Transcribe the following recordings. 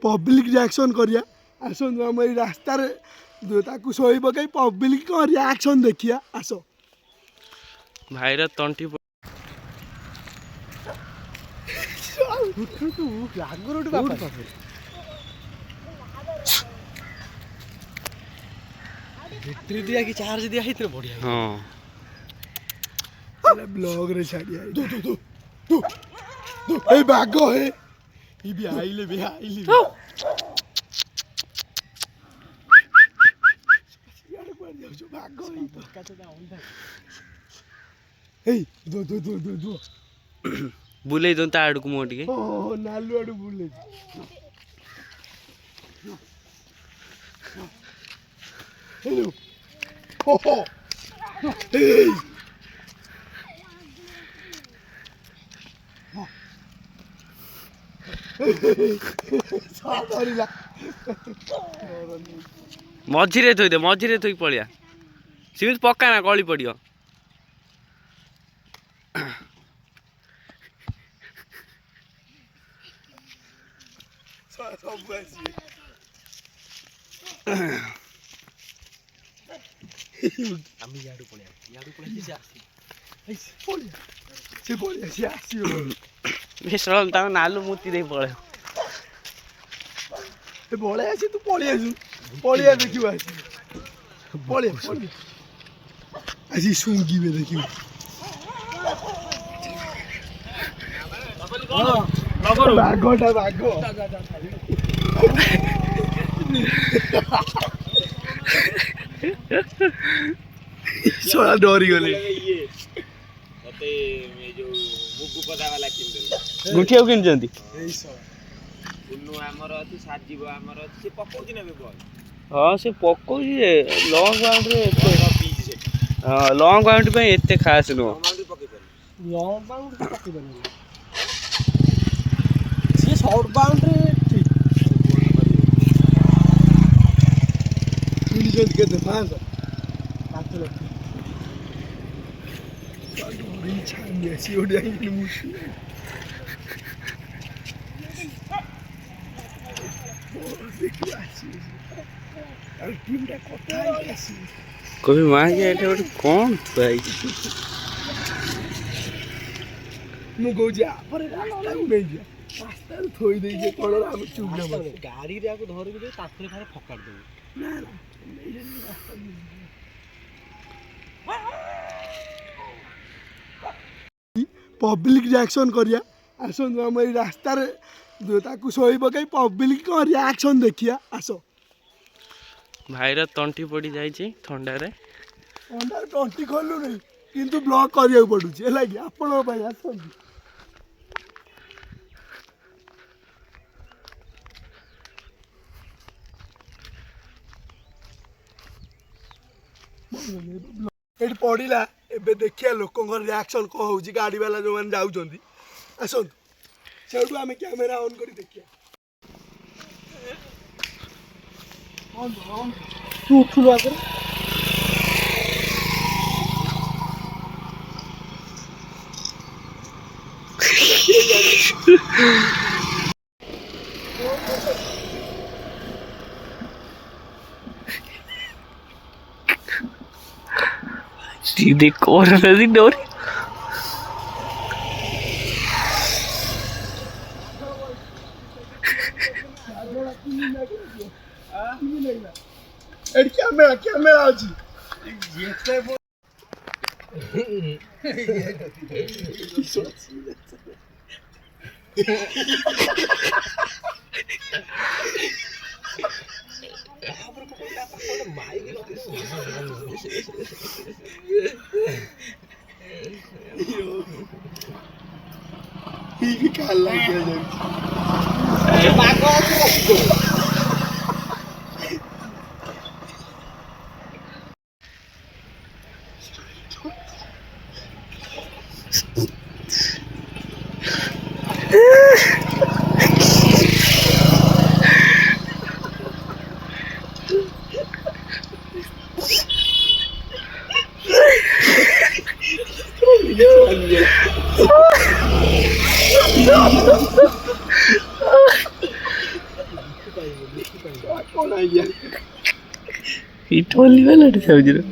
public reaction करिया आसन आम रास्ता शोई पकई पब्लिक रिएक्शन देखिया आस भाईर तंटी बैटरी दिया कि चार्ज दिया है तेरे बढ़िया हाँ ब्लॉग रे छाड़िया दो ए बागो है ये भी आइले दो बुले दो ता आड़ को मोटी के ओ नालू आड़ बुले हेलो हो ए मझिरे थोई पड़िया सिमित पक्का ना गली पड़ियो नालू मूर्ति दे पड़े पड़े आसी तू पड़िया देखियो आसी सुंगी में देखियो बाघटा बाघ छोड़ा डरी गले गुठिया किन जंती हाँ से पको जे लॉन्ग बाउंड्री हाँ लॉन्ग बाउंड्री पे एते खास नो लॉन्ग बाउंड्री पके बने से शॉर्ट बाउंड्री ठीक इंडिजन के डिफेंस आते लगते डोरी छान ऐसी हो जाएगी मुश्किल कभी मार के एटे ଗୋଟେ कोन थुआई मु गो जा पर रास्ता को नहीं जा रास्ता थोई दे जे कोन हम चुगले गाड़ी रे आको धर के ताकरे खारे फकाड़ दे ना ना रास्ता पब्लिक रिएक्शन करिया आसन आम रास्ता शोई पकई पब्लिक रिएक्शन देखिया आस भाईर तंटी पड़ी जाई ठंडा रे तंटी खोलु नहीं किंतु ब्लॉक करिया पड़ुची है कि आपण भाई आसन एट पड़ा एबे देखिया लोकंर रिएक्शन कौन हो गाड़ी वाला जो मैंने जाऊँगी आसतु से आम कैमेरा ऑन कर देखिया तू उठुलु आगे सीधे कोरना दी डोरी कैमेरा अच्छी कौन आई गया इटोली वाला समझ रहे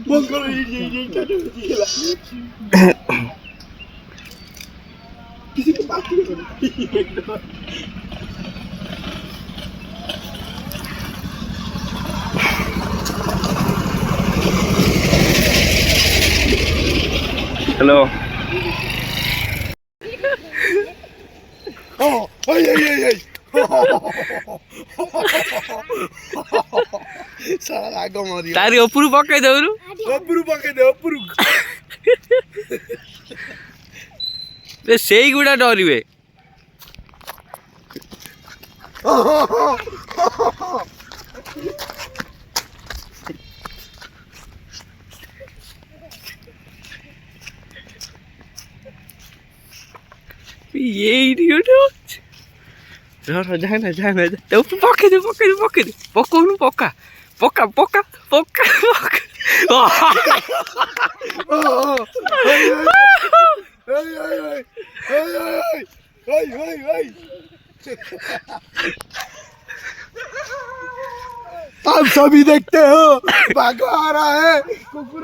मंगल ये खेला किसी को बात नहीं करो हेलो साला आगो मारी तारी उपरू पकाई दौरू उपरू पके दे उपरू सेई गुड़ा डरिबे ये इडियट जाना जाना पके दे पकाउनु पक्का पक्का पक्का पक्का आप सभी देखते हो भागो आ रहा है कुकुर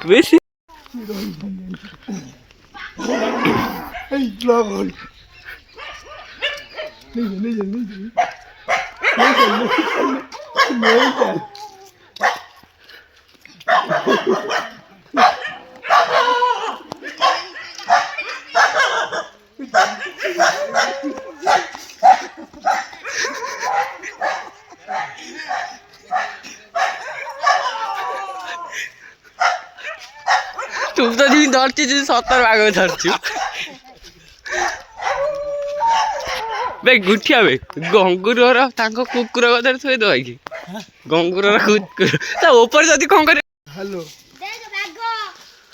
बेसी तुम तो दिन धरती 70 भाग धरछु बे गुठिया बे गंगुर कुकुर कदर थोई दो कि गंगुर कुकुर ता ऊपर जदी कोन करे हेलो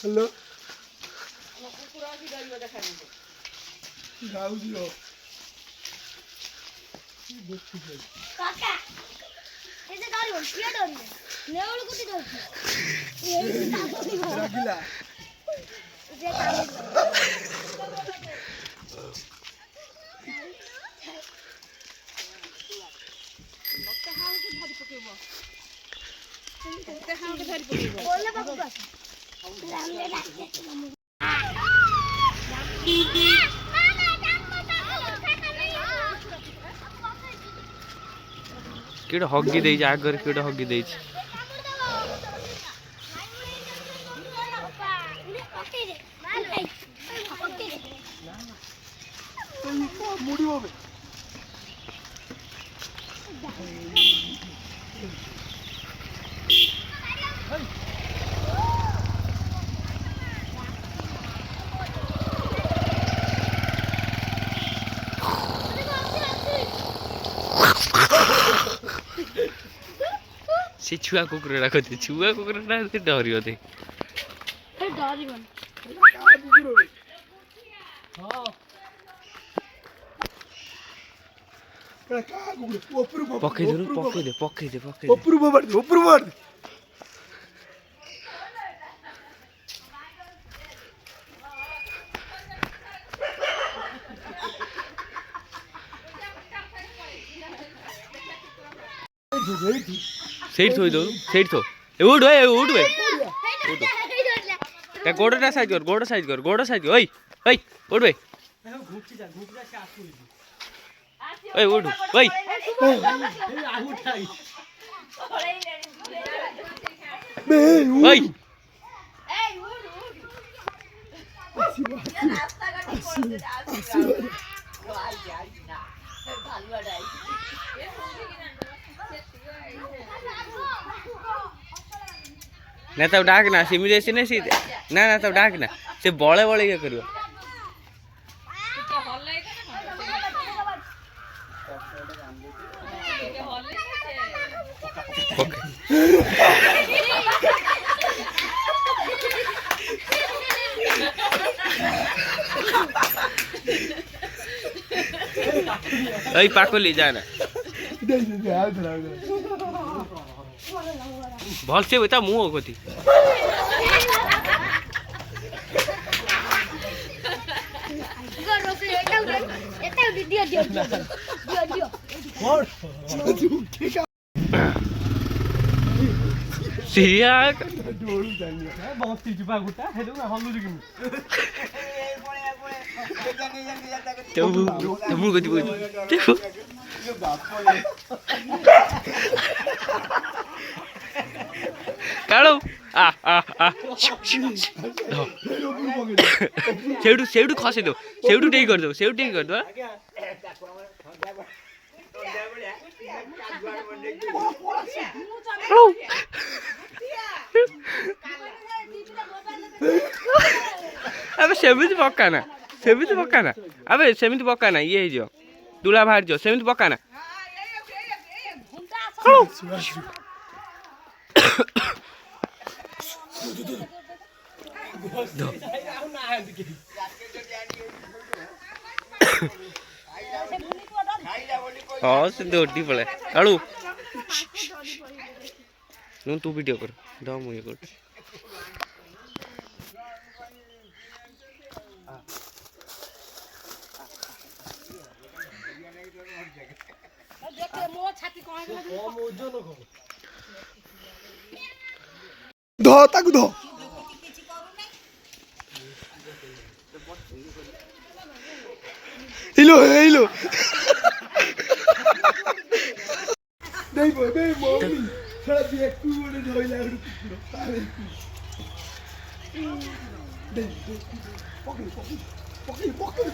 हेलो गाउजियो काका ऐसे डरियो किए डरियो नेवल कुटी डरछि ये रागिला जे काम बोले बाबू रामले डाके केडो हग्गी देई आगर केडो हग्गी देई मुड़ी होवे से छुआ कुकुर राखते छुआ कुकुर ना डरियो थे ए डरिबन कुकुर होवे हां का कुकुर उपरू पके दे उपरू मार दे सेट थोई दो सेट थो उठ बे ता गोड़टा साइज कर ओई उठ बे ओई उठ ओई ओई ना तब डाक ना सिमी जैसे नहीं सी ना तब डाक ना से बड़े बड़े क्या करियो ओके এই পাকলি যা না ভলসে তা মুহ কতি সিয়া মুহ কতি କାଳୁ ସେଇଠୁ ଖସେଇ ଦଉ ସେଇଠୁ ଟିକେ କରିଦଉ ସେଇଠୁ ଟିକେ କରିଦବା ଆବେ ସେମିତି ପକାନା ଆବେ ସେମିତି ପକାନା ଇଏ ହେଇଯିବ ତୁଳା ବାହାରିଯିବ ସେମିତି ପକାନା ହଁ ସେ ଦୌଡ଼ି ପଳାଏ କାଳୁ ତୁ ଭିଡ଼ିଓ କର ଦ ମୁଁ ଇଏ କରୁଛି ଧ ତାକୁ ଧ ହେଇଲୋ ହେଇଲୋ ଦେଇ ବୋ ଦେଇ ମମି ଛଡ଼ା ଦେଖୁ ଗୋଟେ ଧଇଲା ଗୋଟେ କୁକୁର ଦେଇ ପକେଇ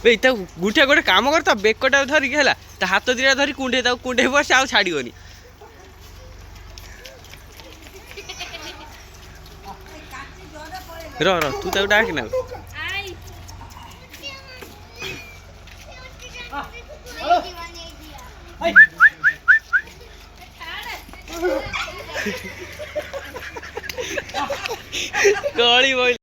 ବେ ତା ଗୁଠିଆ ଗୋଟେ କାମ କର ତା ବେକଟାକୁ ଧରିକି ହେଲା ତା ହାତ ଦିଟା ଧରି କୁଣ୍ଡେଇ ତାକୁ କୁଣ୍ଡେଇ ବସେ ଆଉ ଛାଡ଼ିବନି ର ତୁ ତାକୁ ଡାକି ନା ଗଳି